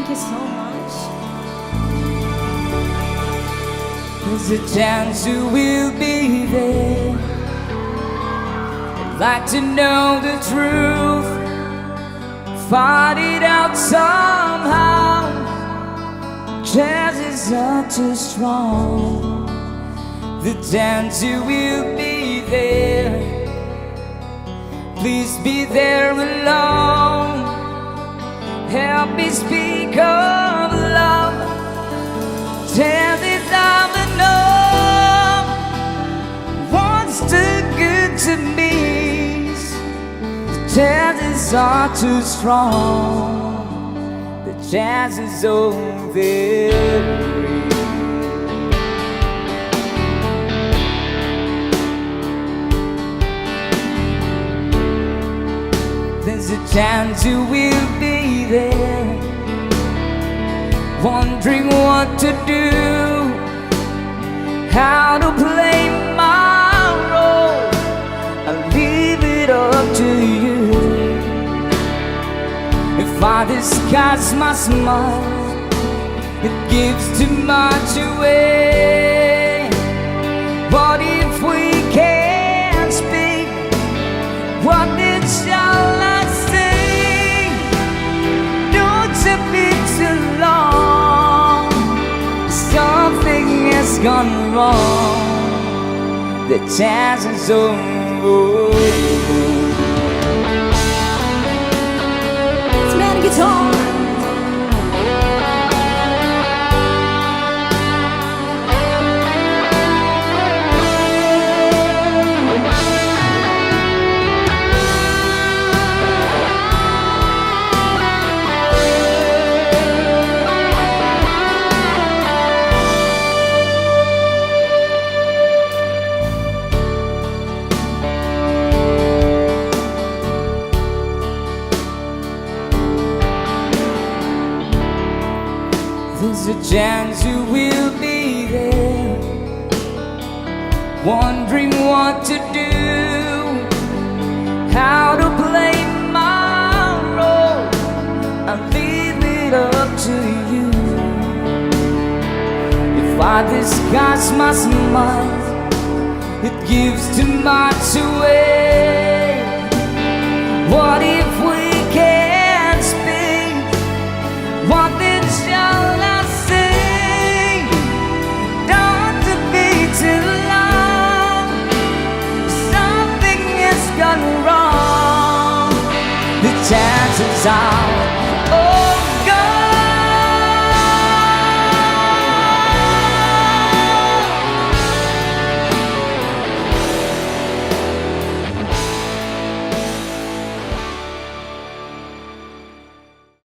Thank you so much. There's a chance you will be there. I'd like to know the truth, find it out somehow. Chances are too strong. The chance you will be there. Please be there alone. Help me speak of love. Chances are enough. What's too good to me? The chances are too strong. The chances are very. There's a chance you will be there, wondering what to do, how to play my role. I'll leave it up to you. If I disguise my smile, it gives too much away. What if we can't speak? What did shall I say? Don't you be too long. Something has gone wrong. The chances are over. It's man guitar. There's a chance you will be there, wondering what to do, how to play my role. I'll leave it up to you. If I disguise my smile, it gives too much away. What if we can't speak? What then shall I say? Don't be too long. Something has gone wrong. The chances are